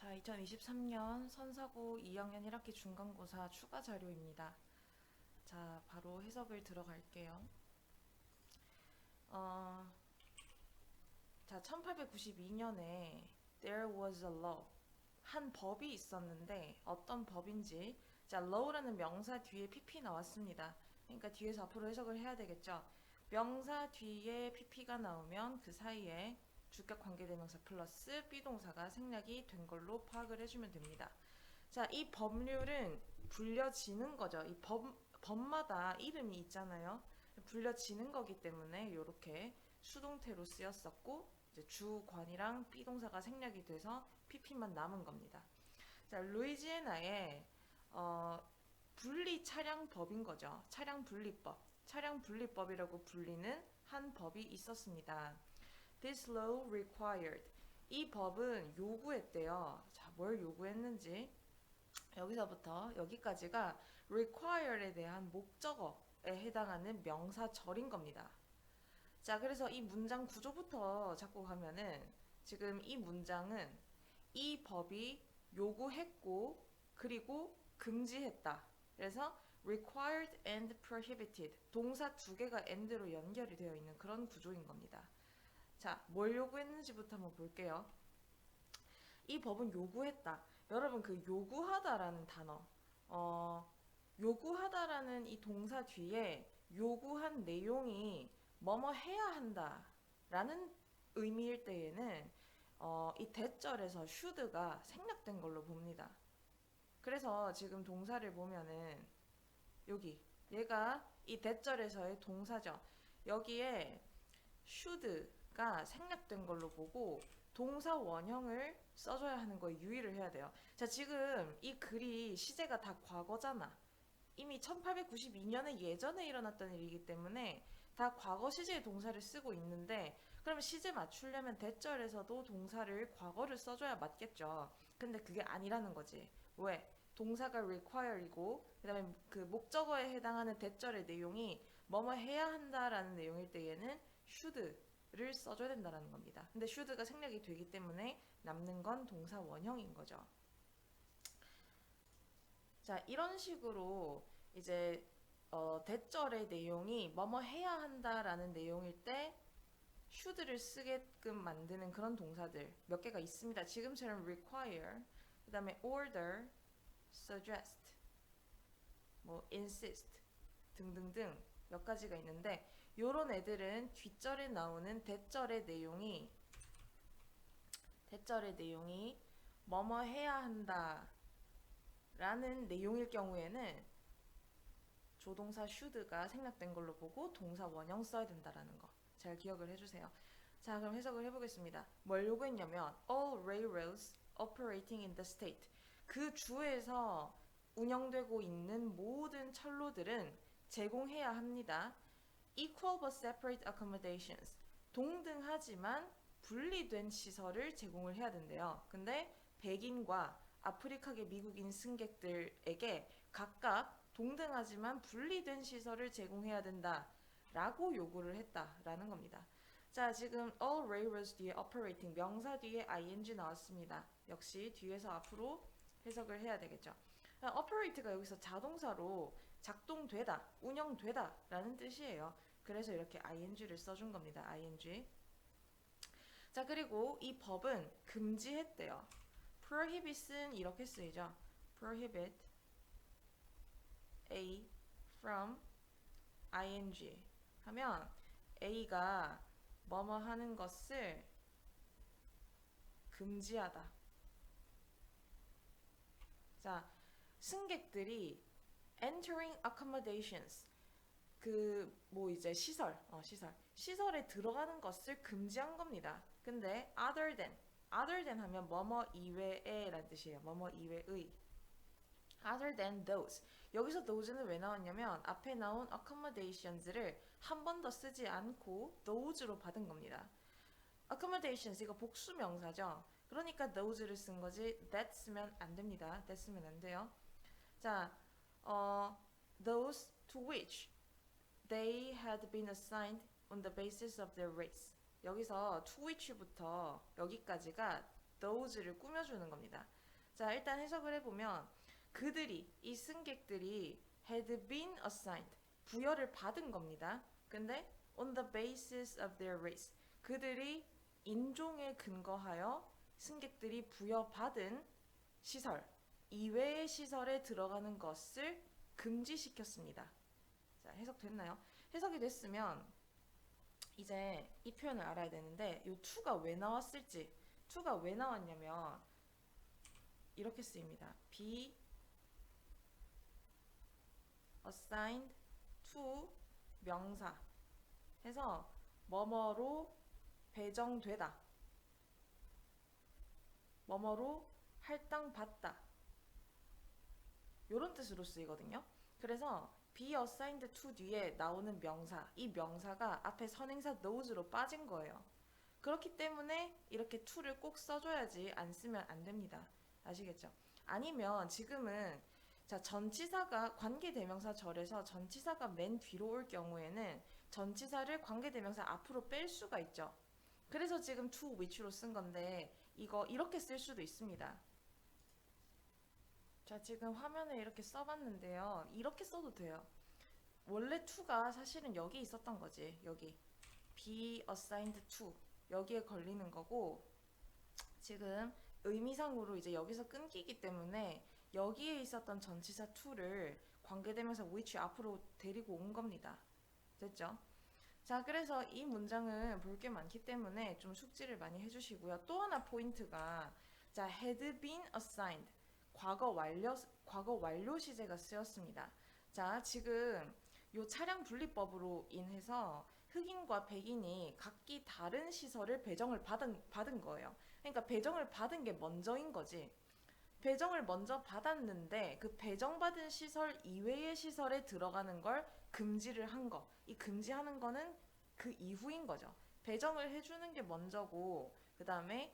자, 2023년 선사고 2학년 1학기 중간고사 추가 자료입니다. 자, 바로 해석을 들어갈게요. 자, 1892년에 there was a law. 한 법이 있었는데 어떤 법인지 자, law라는 명사 뒤에 pp 나왔습니다. 그러니까 뒤에서 앞으로 해석을 해야 되겠죠. 명사 뒤에 pp가 나오면 그 사이에 주격 관계대명사 플러스 비동사가 생략이 된 걸로 파악을 해주면 됩니다. 자, 이 법률은 불려지는 거죠. 이 법마다 이름이 있잖아요. 불려지는 거기 때문에 이렇게 수동태로 쓰였었고 이제 주관이랑 비동사가 생략이 돼서 pp만 남은 겁니다. 자, 루이지애나에 분리 차량법인 거죠. 차량 분리법. 차량 분리법이라고 불리는 한 법이 있었습니다. This law required. 이 법은 요구했대요. 자, 뭘 요구했는지 여기서부터 여기까지가 require에 대한 목적어에 해당하는 명사절인 겁니다. 자, 그래서 이 문장 구조부터 잡고 가면은 지금 이 문장은 이 법이 요구했고 그리고 금지했다. 그래서 required and prohibited 동사 두 개가 and로 연결이 되어 있는 그런 구조인 겁니다. 자, 뭘 요구했는지부터 한번 볼게요. 이 법은 요구했다. 여러분 그 요구하다라는 단어 요구하다라는 이 동사 뒤에 요구한 내용이 뭐뭐 해야 한다 라는 의미일 때에는 이 대절에서 should가 생략된 걸로 봅니다. 그래서 지금 동사를 보면은 여기 얘가 이 대절에서의 동사죠. 여기에 should가 생략된 걸로 보고 동사 원형을 써줘야 하는 거에 유의를 해야 돼요. 자, 지금 이 글이 시제가 다 과거잖아. 이미 1892년에 예전에 일어났던 일이기 때문에 다 과거 시제의 동사를 쓰고 있는데 그럼 시제 맞추려면 대절에서도 동사를 과거를 써줘야 맞겠죠. 근데 그게 아니라는 거지. 왜? 동사가 require이고 그 다음에 그 목적어에 해당하는 대절의 내용이 뭐뭐 해야 한다라는 내용일 때에는 should를 써줘야 된다는 겁니다. 근데 should가 생략이 되기 때문에 남는 건 동사 원형인 거죠. 자, 이런 식으로 이제 대절의 내용이 뭐뭐 해야 한다라는 내용일 때 should를 쓰게끔 만드는 그런 동사들 몇 개가 있습니다. 지금처럼 require, 그 다음에 order, suggest, 뭐 insist 등등등 몇 가지가 있는데 요런 애들은 뒷절에 나오는 대절의 내용이 뭐뭐 해야 한다 라는 내용일 경우에는 조동사 should가 생략된 걸로 보고 동사 원형 써야 된다라는 거 잘 기억을 해주세요. 자, 그럼 해석을 해보겠습니다. 뭘 요구했냐면 all railroads operating in the state 그 주에서 운영되고 있는 모든 철로들은 제공해야 합니다. equal but separate accommodations 동등하지만 분리된 시설을 제공을 해야 된대요. 근데 백인과 아프리카계 미국인 승객들에게 각각 동등하지만 분리된 시설을 제공해야 된다 라고 요구를 했다라는 겁니다. 자, 지금 all railroads 뒤에 operating 명사 뒤에 ing 나왔습니다. 역시 뒤에서 앞으로 해석을 해야 되겠죠. operate가 여기서 자동사로 작동되다, 운영되다 라는 뜻이에요. 그래서 이렇게 ing를 써준 겁니다. ing. 자, 그리고 이 법은 금지했대요. prohibit은 이렇게 쓰이죠. prohibit A from ing 하면 A가 뭐뭐 하는 것을 금지하다. 자, 승객들이 entering accommodations 그 뭐 이제 시설에 들어가는 것을 금지한 겁니다. 근데 other than 하면 뭐뭐 이외에 라는 뜻이에요. 뭐뭐 이외의 other than those 여기서 those는 왜 나왔냐면 앞에 나온 accommodations를 한 번 더 쓰지 않고 those로 받은 겁니다. accommodations 이거 복수 명사죠. 그러니까 those를 쓴 거지 that 쓰면 안 됩니다. that 쓰면 안 돼요. 자, those to which they had been assigned on the basis of their race 여기서 to which부터 여기까지가 those를 꾸며주는 겁니다. 자, 일단 해석을 해보면 그들이, 이 승객들이 had been assigned, 부여를 받은 겁니다. 근데 on the basis of their race, 그들이 인종에 근거하여 승객들이 부여받은 시설 이외의 시설에 들어가는 것을 금지시켰습니다. 자, 해석됐나요? 해석이 됐으면 이제 이 표현을 알아야 되는데 이 to가 왜 나왔을지, to가 왜 나왔냐면 이렇게 쓰입니다. be assigned to 명사 해서 뭐뭐로 배정되다, 뭐뭐로 할당받다, 이런 뜻으로 쓰이거든요. 그래서 be assigned to 뒤에 나오는 명사, 이 명사가 앞에 선행사 those로 빠진 거예요. 그렇기 때문에 이렇게 to를 꼭 써줘야지 안 쓰면 안 됩니다. 아시겠죠? 아니면 지금은 자, 전치사가 관계대명사 절에서 전치사가 맨 뒤로 올 경우에는 전치사를 관계대명사 앞으로 뺄 수가 있죠. 그래서 지금 to which로 쓴 건데 이거 이렇게 쓸 수도 있습니다. 자, 지금 화면에 이렇게 써봤는데요. 이렇게 써도 돼요. 원래 to가 사실은 여기 있었던 거지. 여기 be assigned to 여기에 걸리는 거고, 지금 의미상으로 이제 여기서 끊기기 때문에 여기에 있었던 전치사 to를 관계대명사 which 앞으로 데리고 온 겁니다. 됐죠? 자, 그래서 이 문장은 볼 게 많기 때문에 좀 숙지를 많이 해주시고요. 또 하나 포인트가 자, had been assigned 과거 완료 시제가 쓰였습니다. 자, 지금 요 차량 분리법으로 인해서 흑인과 백인이 각기 다른 시설을 배정을 받은 거예요. 그러니까 배정을 받은 게 먼저인 거지. 배정을 먼저 받았는데 그 배정받은 시설 이외의 시설에 들어가는 걸 금지를 한 거. 이 금지하는 거는 그 이후인 거죠. 배정을 해주는 게 먼저고 그 다음에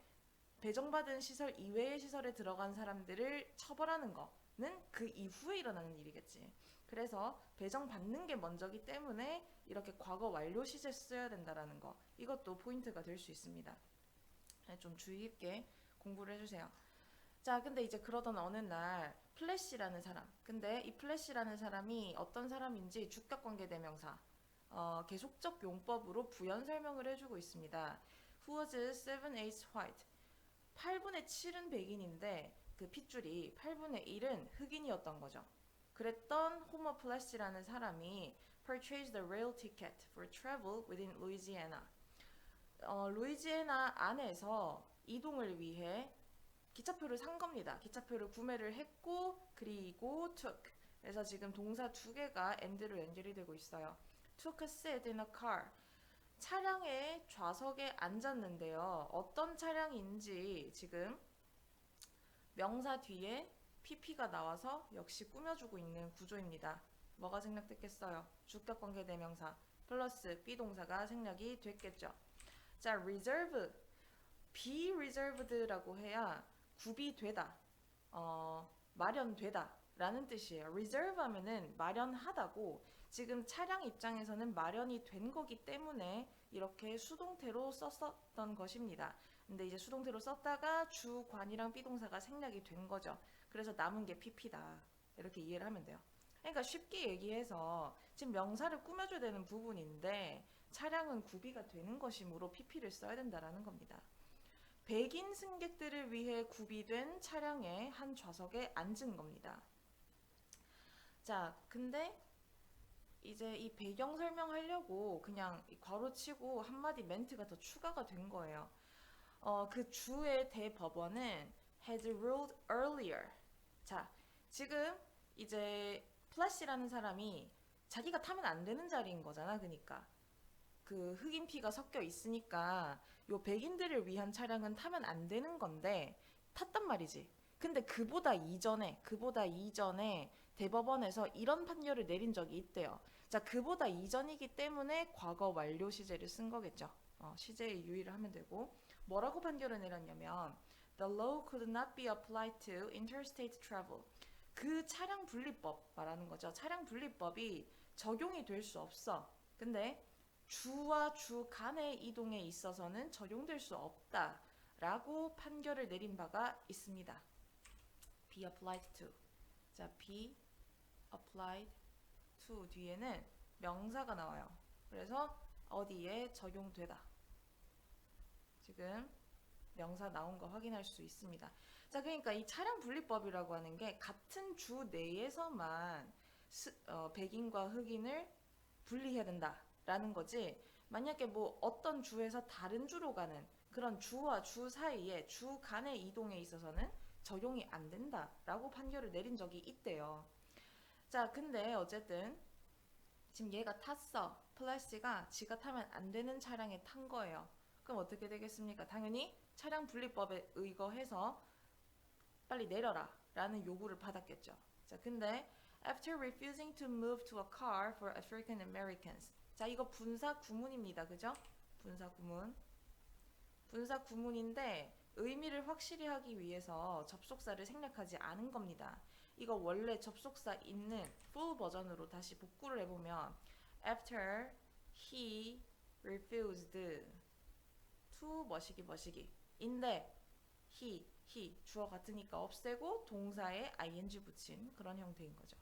배정받은 시설 이외의 시설에 들어간 사람들을 처벌하는 거는 그 이후에 일어나는 일이겠지. 그래서 배정받는 게 먼저기 때문에 이렇게 과거 완료 시제 써야 된다라는 거. 이것도 포인트가 될 수 있습니다. 좀 주의 깊게 공부를 해주세요. 자, 근데 이제 그러던 어느 날 플래시라는 사람, 근데 이 플래시라는 사람이 어떤 사람인지 주격관계대명사 계속적 용법으로 부연 설명을 해주고 있습니다. Who was 7/8 white? 8분의 7은 백인인데 그 핏줄이 8분의 1은 흑인이었던 거죠. 그랬던 호머 플래시라는 사람이 purchased a rail ticket for travel within Louisiana. 루이지애나 안에서 이동을 위해 기차표를 산 겁니다. 기차표를 구매를 했고 그리고 took. 그래서 지금 동사 두 개가 and로 연결이 되고 있어요. took a seat in a car. 차량의 좌석에 앉았는데요. 어떤 차량인지 지금 명사 뒤에 pp가 나와서 역시 꾸며주고 있는 구조입니다. 뭐가 생략됐겠어요? 주격관계대명사 플러스 비동사가 생략이 됐겠죠. 자, reserve, be reserved라고 해야 구비되다, 마련되다 라는 뜻이에요. reserve 하면은 마련하다고, 지금 차량 입장에서는 마련이 된 거기 때문에 이렇게 수동태로 썼었던 것입니다. 근데 이제 수동태로 썼다가 주관이랑 비동사가 생략이 된 거죠. 그래서 남은 게 pp다. 이렇게 이해를 하면 돼요. 그러니까 쉽게 얘기해서 지금 명사를 꾸며줘야 되는 부분인데 차량은 구비가 되는 것이므로 pp를 써야 된다라는 겁니다. 백인 승객들을 위해 구비된 차량의 한 좌석에 앉은 겁니다. 자, 근데 이제 이 배경 설명하려고 그냥 괄호치고 한마디 멘트가 더 추가가 된 거예요. 그 주의 대법원은 had ruled earlier. 자, 지금 이제 플래시라는 사람이 자기가 타면 안 되는 자리인 거잖아. 그러니까 그 흑인 피가 섞여 있으니까 요 백인들을 위한 차량은 타면 안 되는 건데 탔단 말이지. 근데 그보다 이전에 대법원에서 이런 판결을 내린 적이 있대요. 자, 그보다 이전이기 때문에 과거 완료 시제를 쓴 거겠죠. 시제의 유의를 하면 되고, 뭐라고 판결을 내렸냐면 The law could not be applied to interstate travel. 그 차량 분리법 말하는 거죠. 차량 분리법이 적용이 될 수 없어. 근데 주와 주 간의 이동에 있어서는 적용될 수 없다라고 판결을 내린 바가 있습니다. be applied to. 자, be applied to 뒤에는 명사가 나와요. 그래서 어디에 적용되다. 지금 명사 나온 거 확인할 수 있습니다. 자, 그러니까 이 차량 분리법이라고 하는 게 같은 주 내에서만 백인과 흑인을 분리해야 된다라는 거지. 만약에 뭐 어떤 주에서 다른 주로 가는 그런 주와 주 사이에 주 간의 이동에 있어서는 적용이 안 된다라고 판결을 내린 적이 있대요. 자, 근데 어쨌든 지금 얘가 탔어. 플래시가 지가 타면 안 되는 차량에 탄 거예요. 그럼 어떻게 되겠습니까? 당연히 차량 분리법에 의거해서 빨리 내려라 라는 요구를 받았겠죠. 자, 근데 after refusing to move to a car for African Americans. 자, 이거 분사 구문입니다. 그죠? 분사 구문. 분사 구문인데 의미를 확실히 하기 위해서 접속사를 생략하지 않은 겁니다. 이거 원래 접속사 있는 full 버전으로 다시 복구를 해보면 after he refused to 머시기 인데 he 주어 같으니까 없애고 동사에 ing 붙인 그런 형태인 거죠.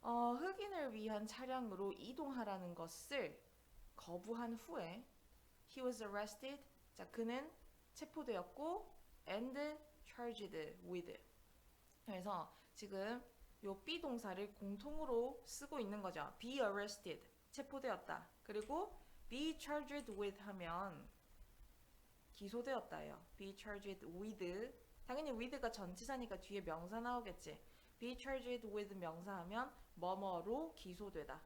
흑인을 위한 차량으로 이동하라는 것을 거부한 후에 he was arrested. 자, 그는 체포되었고 and charged with. 그래서 지금 요 be 동사를 공통으로 쓰고 있는 거죠. be arrested, 체포되었다. 그리고 be charged with 하면 기소되었다예요. be charged with. 당연히 with가 전치사니까 뒤에 명사 나오겠지. be charged with 명사하면 뭐뭐로 기소되다.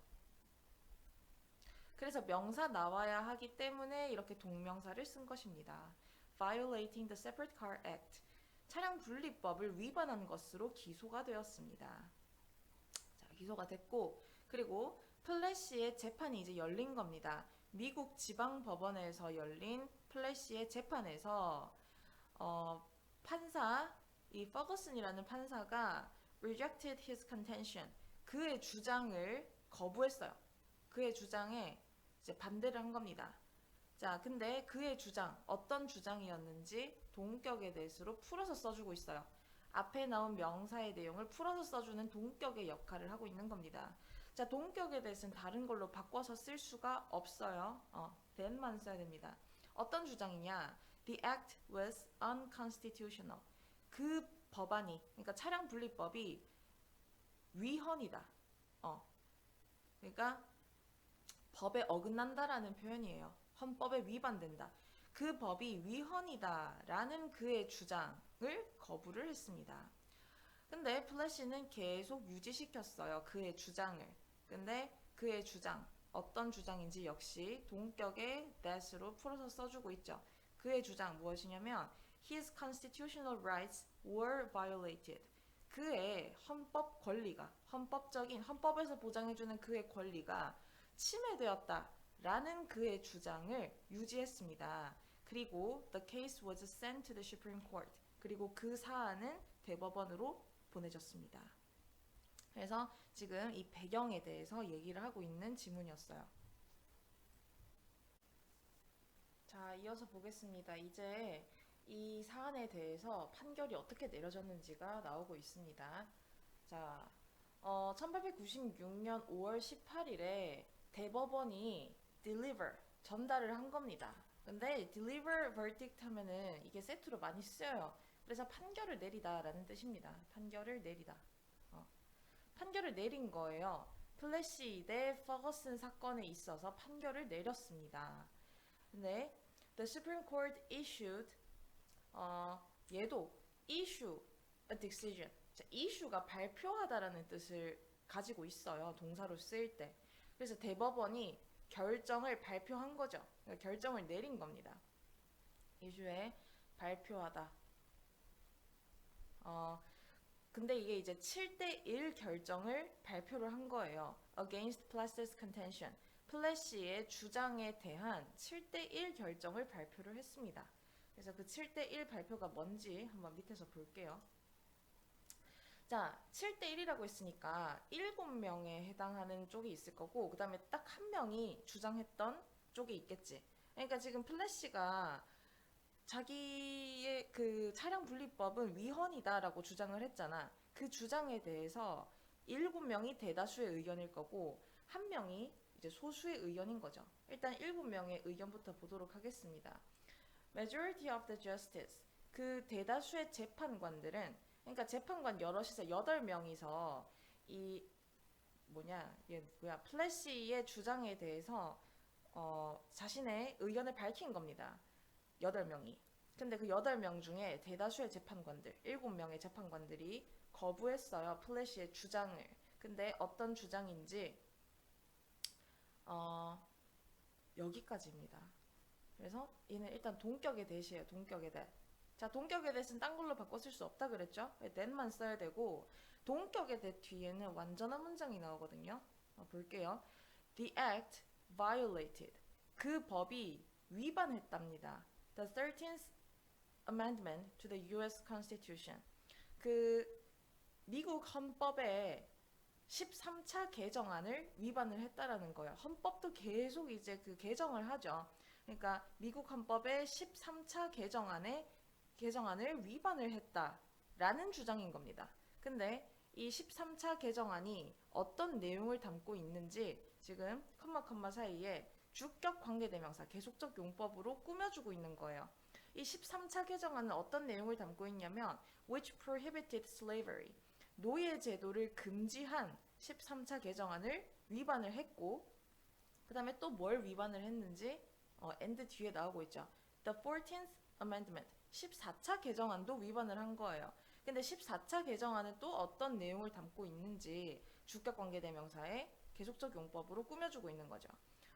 그래서 명사 나와야 하기 때문에 이렇게 동명사를 쓴 것입니다. violating the Separate Car Act. 차량 분리법을 위반한 것으로 기소가 되었습니다. 자, 기소가 됐고, 그리고 플래시의 재판이 이제 열린 겁니다. 미국 지방법원에서 열린 플래시의 재판에서 판사, 이 퍼거슨이라는 판사가 rejected his contention. 그의 주장을 거부했어요. 그의 주장에 이제 반대를 한 겁니다. 자, 근데 그의 주장, 어떤 주장이었는지 동격에 대해서로 풀어서 써주고 있어요. 앞에 나온 명사의 내용을 풀어서 써주는 동격의 역할을 하고 있는 겁니다. 자, 동격에 대해서는 다른 걸로 바꿔서 쓸 수가 없어요. then만 써야 됩니다. 어떤 주장이냐? The act was unconstitutional. 그 법안이, 그러니까 차량 분리법이 위헌이다. 그러니까 법에 어긋난다라는 표현이에요. 헌법에 위반된다. 그 법이 위헌이다라는 그의 주장을 거부를 했습니다. 근데 플래시는 계속 유지시켰어요. 그의 주장을. 근데 그의 주장, 어떤 주장인지 역시 동격의 that으로 풀어서 써주고 있죠. 그의 주장 무엇이냐면 His constitutional rights were violated. 그의 헌법 권리가, 헌법적인, 헌법에서 보장해주는 그의 권리가 침해되었다라는 그의 주장을 유지했습니다. 그리고 the case was sent to the Supreme Court. 그리고 그 사안은 대법원으로 보내졌습니다. 그래서 지금 이 배경에 대해서 얘기를 하고 있는 지문이었어요. 자, 이어서 보겠습니다. 이제 이 사안에 대해서 판결이 어떻게 내려졌는지가 나오고 있습니다. 자, 1896년 5월 18일에 대법원이 deliver, 전달을 한 겁니다. 근데 deliver verdict 하면은 이게 세트로 많이 쓰여요. 그래서 판결을 내리다라는 뜻입니다. 판결을 내리다. 판결을 내린 거예요. 플래시 대 퍼거슨 사건에 있어서 판결을 내렸습니다. 근데 the Supreme Court issued 얘도 issue a decision. 자, issue가 발표하다라는 뜻을 가지고 있어요. 동사로 쓰일 때. 그래서 대법원이 결정을 발표한 거죠. 그러니까 결정을 내린 겁니다. issue에 발표하다. 근데 이게 이제 7대1 결정을 발표를 한 거예요. Against Plessy's contention. 플래시의 주장에 대한 7대1 결정을 발표를 했습니다. 그래서 그 7대1 발표가 뭔지 한번 밑에서 볼게요. 자, 7대1이라고 했으니까 7명에 해당하는 쪽이 있을 거고 그 다음에 딱 한 명이 주장했던 쪽이 있겠지. 그러니까 지금 플래시가 자기의 그 차량 분리법은 위헌이다라고 주장을 했잖아. 그 주장에 대해서 7명이 대다수의 의견일 거고 1명이 이제 소수의 의견인 거죠. 일단 7명의 의견부터 보도록 하겠습니다. Majority of the justice. 그 대다수의 재판관들은 그러니까 재판관 여럿이서 8명이서 이 플래시의 주장에 대해서 자신의 의견을 밝힌 겁니다. 8명이. 근데 그 8명 중에 대다수의 재판관들, 7명의 재판관들이 거부했어요. 플래시의 주장을. 근데 어떤 주장인지 여기까지입니다. 그래서 얘는 일단 동격의 대시예요. 동격의 대. 자, 동격의 대는 딴 걸로 바꿔 쓸 수 없다 그랬죠? that만 써야 되고 동격의 대 뒤에는 완전한 문장이 나오거든요. 볼게요. The act violated. 그 법이 위반했답니다. The 13th Amendment to the U.S. Constitution. 그 미국 헌법의 13차 개정안을 위반을 했다라는 거예요. 헌법도 계속 이제 그 개정을 하죠. 그러니까 미국 헌법의 13차 개정안을 위반을 했다라는 주장인 겁니다. 근데 이 13차 개정안이 어떤 내용을 담고 있는지 지금 컴마 사이에 주격 관계대명사 계속적 용법으로 꾸며주고 있는 거예요. 이 13차 개정안은 어떤 내용을 담고 있냐면 which prohibited slavery. 노예 제도를 금지한 13차 개정안을 위반을 했고 그 다음에 또 뭘 위반을 했는지 and 뒤에 나오고 있죠. The 14th Amendment 14차 개정안도 위반을 한 거예요. 근데 14차 개정안은 또 어떤 내용을 담고 있는지 주격관계대명사의 계속적 용법으로 꾸며주고 있는 거죠.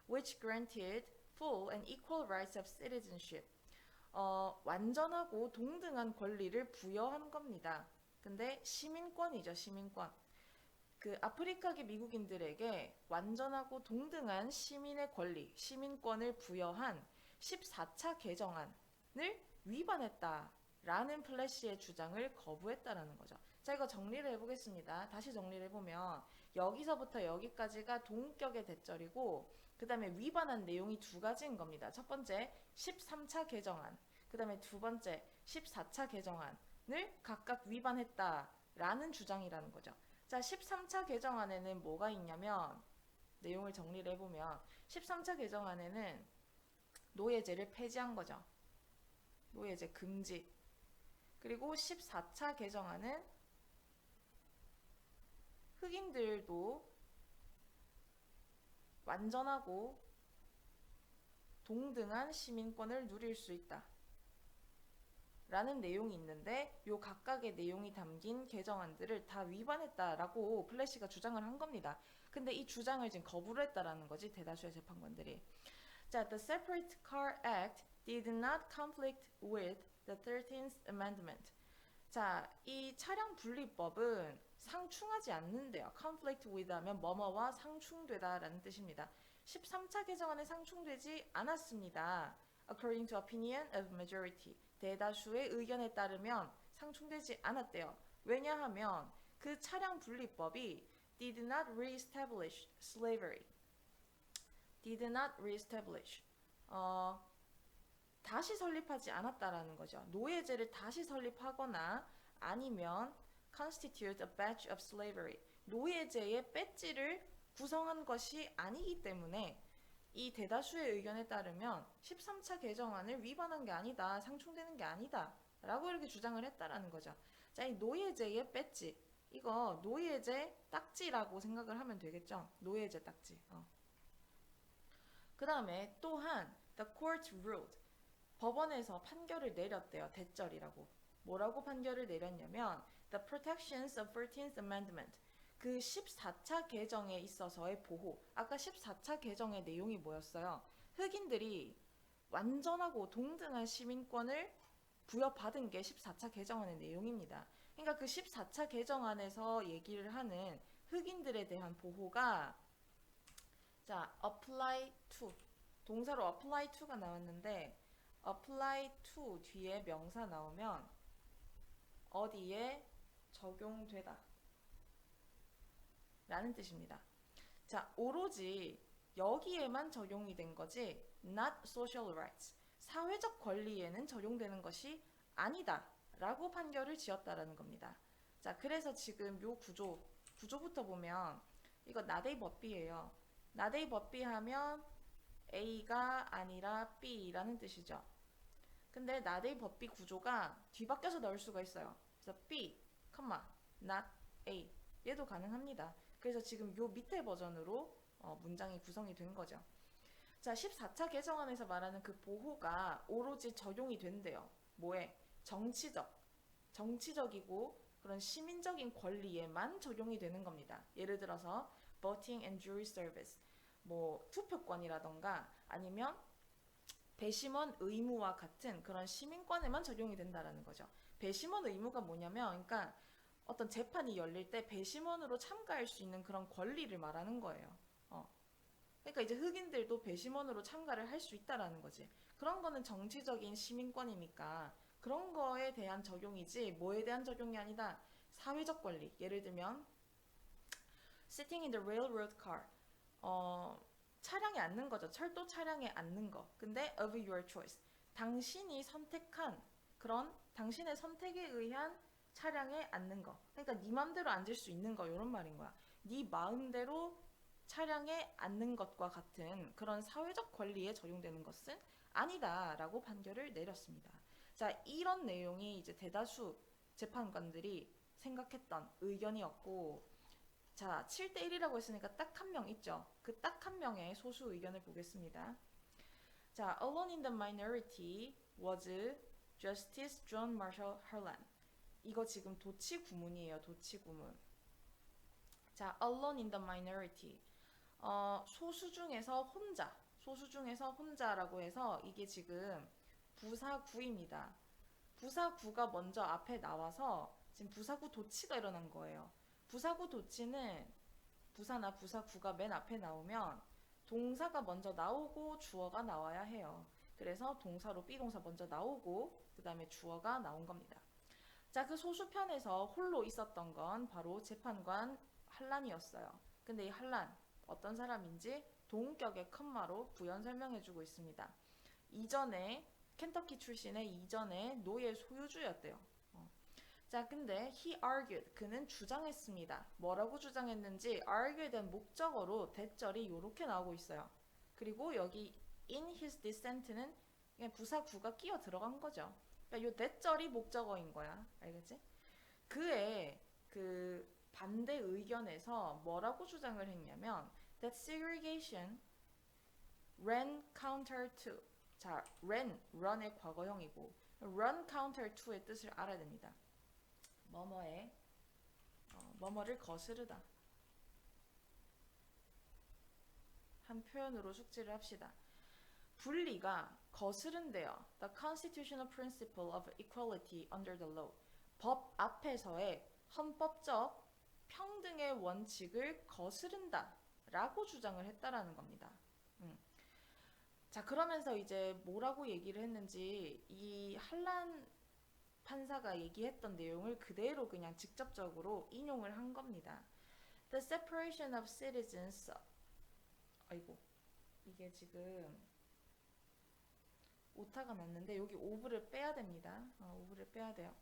Which granted full and equal rights of citizenship. 완전하고 동등한 권리를 부여한 겁니다. 근데 시민권이죠, 시민권. 그 아프리카계 미국인들에게 완전하고 동등한 시민의 권리, 시민권을 부여한 14차 개정안을 위반했다라는 플래시의 주장을 거부했다라는 거죠. 자, 이거 정리를 해보겠습니다. 다시 정리를 해보면 여기서부터 여기까지가 동격의 대절이고 그 다음에 위반한 내용이 두 가지인 겁니다. 첫 번째 13차 개정안, 그 다음에 두 번째 14차 개정안을 각각 위반했다라는 주장이라는 거죠. 자, 13차 개정안에는 뭐가 있냐면 내용을 정리를 해보면 13차 개정안에는 노예제를 폐지한 거죠. 노예제 금지. 그리고 14차 개정안은 흑인들도 완전하고 동등한 시민권을 누릴 수 있다. 라는 내용이 있는데 요 각각의 내용이 담긴 개정안들을 다 위반했다라고 플래시가 주장을 한 겁니다. 근데 이 주장을 지금 거부를 했다라는 거지 대다수의 재판관들이. 자, the Separate Car Act did not conflict with the 13th Amendment. 자, 이 차량 분리법은 상충하지 않는데요. conflict with 하면 뭐뭐와 상충되다라는 뜻입니다. 13차 개정안에 상충되지 않았습니다. According to opinion of majority. 대다수의 의견에 따르면 상충되지 않았대요. 왜냐하면 그 차량 분리법이 did not re-establish slavery. did not re-establish. 다시 설립하지 않았다라는 거죠. 노예제를 다시 설립하거나 아니면 constitute a badge of slavery. 노예제의 배지를 구성한 것이 아니기 때문에 이 대다수의 의견에 따르면 13차 개정안을 위반한 게 아니다, 상충되는 게 아니다 라고 이렇게 주장을 했다라는 거죠. 자, 이 노예제의 배지, 이거 노예제 딱지라고 생각을 하면 되겠죠. 노예제 딱지. 그 다음에 또한 the court ruled. 법원에서 판결을 내렸대요. 대절이라고. 뭐라고 판결을 내렸냐면 the protections of 13th Amendment. 그 14차 개정에 있어서의 보호. 아까 14차 개정의 내용이 뭐였어요? 흑인들이 완전하고 동등한 시민권을 부여받은 게 14차 개정안의 내용입니다. 그러니까 그 14차 개정안에서 얘기를 하는 흑인들에 대한 보호가 자, apply to. 동사로 apply to가 나왔는데 apply to 뒤에 명사 나오면 어디에 적용되다 라는 뜻입니다. 자, 오로지 여기에만 적용이 된 거지 not social rights. 사회적 권리에는 적용되는 것이 아니다 라고 판결을 지었다라는 겁니다. 자, 그래서 지금 요 구조부터 보면 이거 나데이 법비예요. 나데이 법비 하면 A가 아니라 B라는 뜻이죠. 근데 나데이 법비 구조가 뒤바뀌어서 나올 수가 있어요. 그래서 B, not A 얘도 가능합니다. 그래서 지금 요 밑에 버전으로 문장이 구성이 된 거죠. 자, 14차 개정안에서 말하는 그 보호가 오로지 적용이 된대요. 뭐에? 정치적이고 그런 시민적인 권리에만 적용이 되는 겁니다. 예를 들어서 voting and jury service, 뭐 투표권이라던가 아니면 배심원 의무와 같은 그런 시민권에만 적용이 된다라는 거죠. 배심원 의무가 뭐냐면, 그러니까 어떤 재판이 열릴 때 배심원으로 참가할 수 있는 그런 권리를 말하는 거예요. 그러니까 이제 흑인들도 배심원으로 참가를 할 수 있다라는 거지. 그런 거는 정치적인 시민권이니까 그런 거에 대한 적용이지 뭐에 대한 적용이 아니다. 사회적 권리. 예를 들면 sitting in the railroad car. 차량에 앉는 거죠. 철도 차량에 앉는 거. 근데 of your choice. 당신이 선택한 그런 당신의 선택에 의한 차량에 앉는 거. 그러니까 네 맘대로 앉을 수 있는 거 이런 말인 거야. 네 마음대로 차량에 앉는 것과 같은 그런 사회적 권리에 적용되는 것은 아니다라고 판결을 내렸습니다. 자, 이런 내용이 이제 대다수 재판관들이 생각했던 의견이었고, 자, 7대1이라고 했으니까 딱 한 명 있죠. 그 딱 한 명의 소수 의견을 보겠습니다. 자, alone in the minority was Justice John Marshall Harlan. 이거 지금 도치 구문이에요. 도치 구문. 자, alone in the minority. 소수 중에서 혼자라고 해서 이게 지금 부사구입니다. 부사구가 먼저 앞에 나와서 지금 부사구 도치가 일어난 거예요. 부사구 도치는 부사나 부사구가 맨 앞에 나오면 동사가 먼저 나오고 주어가 나와야 해요. 그래서 동사로 비동사 먼저 나오고 그 다음에 주어가 나온 겁니다. 자, 그 소수편에서 홀로 있었던 건 바로 재판관 할란이었어요. 근데 이 할란 어떤 사람인지 동격의 컴마로 부연 설명해주고 있습니다. 이전에 켄터키 출신의 이전에 노예 소유주였대요. 자, 근데 he argued, 그는 주장했습니다. 뭐라고 주장했는지 argued의 목적어로 대절이 이렇게 나오고 있어요. 그리고 여기 in his dissent는 그냥 부사구가 끼어 들어간 거죠. 그러니까 이 대절이 목적어인 거야. 알겠지? 그의 그 반대 의견에서 뭐라고 주장을 했냐면 that segregation ran counter to. 자, run의 과거형이고 run counter to의 뜻을 알아야 됩니다. 뭐뭐를 거스르다. 한 표현으로 숙지를 합시다. 분리가 거스른대요. The constitutional principle of equality under the law. 법 앞에서의 헌법적 평등의 원칙을 거스른다 라고 주장을 했다라는 겁니다. 자, 그러면서 이제 뭐라고 얘기를 했는지 이 할란 판사가 얘기했던 내용을 그대로 그냥 직접적으로 인용을 한 겁니다. The separation of citizens. 아이고, 이게 지금 오타가 났는데 여기 오브를 빼야 됩니다. 오브를 빼야 돼요.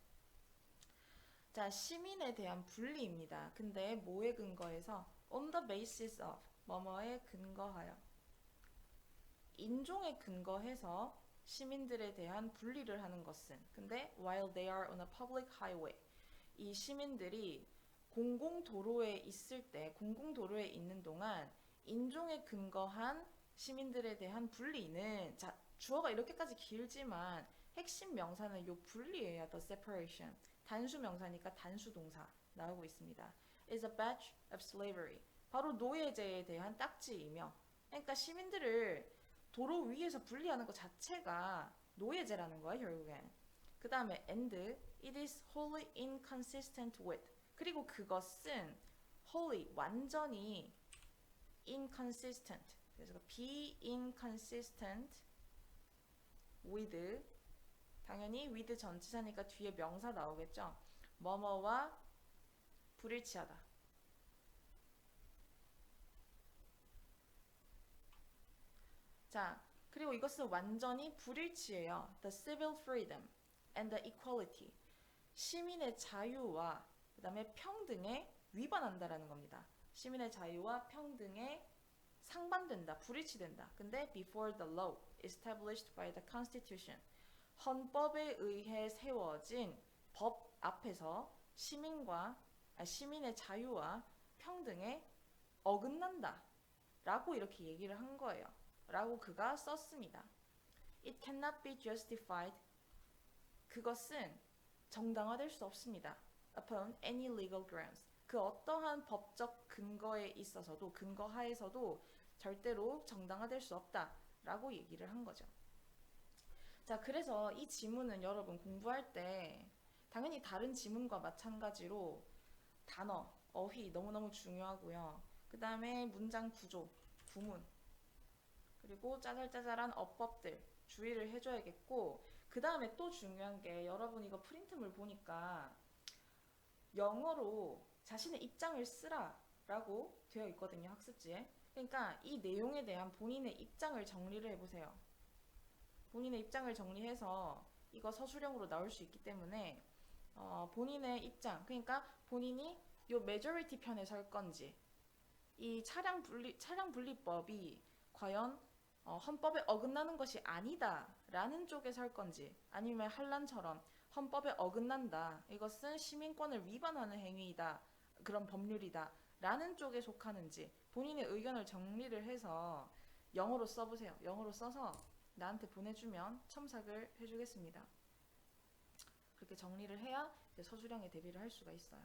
자, 시민에 대한 분리입니다. 근데 뭐에 근거해서 on the basis of 뭐뭐에 근거하여 인종에 근거해서 시민들에 대한 분리를 하는 것은 근데 while they are on a public highway 이 시민들이 공공도로에 있을 때 공공도로에 있는 동안 인종에 근거한 시민들에 대한 분리는 자, 주어가 이렇게까지 길지만 핵심 명사는 요 분리예요. The separation. 단수 명사니까 단수 동사 나오고 있습니다. is a badge of slavery. 바로 노예제에 대한 딱지이며 그러니까 시민들을 도로 위에서 분리하는 것 자체가 노예제라는 거야 결국엔. 그 다음에 and it is wholly inconsistent with 그리고 그것은 wholly 완전히 inconsistent 그래서 be inconsistent with 당연히 with 전치사니까 뒤에 명사 나오겠죠. 뭐뭐와 불일치하다. 자, 그리고 이것은 완전히 불일치예요. The civil freedom and the equality. 시민의 자유와 그 다음에 평등에 위반한다라는 겁니다. 시민의 자유와 평등에 상반된다, 불일치된다. 근데 before the law established by the Constitution. 헌법에 의해 세워진 법 앞에서 시민의 자유와 평등에 어긋난다 라고 이렇게 얘기를 한 거예요. 라고 그가 썼습니다. It cannot be justified. 그것은 정당화될 수 없습니다. Upon any legal grounds. 그 어떠한 법적 근거에 있어서도 근거하에서도 절대로 정당화될 수 없다 라고 얘기를 한 거죠. 자, 그래서 이 지문은 여러분 공부할 때 당연히 다른 지문과 마찬가지로 단어, 어휘 너무너무 중요하고요. 그 다음에 문장 구조, 구문, 그리고 짜잘짜잘한 어법들 주의를 해줘야겠고, 그 다음에 또 중요한 게 여러분 이거 프린트물 보니까 영어로 자신의 입장을 쓰라 라고 되어 있거든요, 학습지에. 그러니까 이 내용에 대한 본인의 입장을 정리를 해보세요. 본인의 입장을 정리해서 이거 서술형으로 나올 수 있기 때문에 본인의 입장, 그러니까 본인이 요 메조리티 편에 설 건지, 이 차량 분리법이 과연 헌법에 어긋나는 것이 아니다 라는 쪽에 설 건지, 아니면 한란처럼 헌법에 어긋난다, 이것은 시민권을 위반하는 행위이다, 그런 법률이다 라는 쪽에 속하는지 본인의 의견을 정리를 해서 영어로 써보세요. 영어로 써서 나한테 보내주면 첨삭을 해주겠습니다. 그렇게 정리를 해야 이제 서술형에 대비를 할 수가 있어요.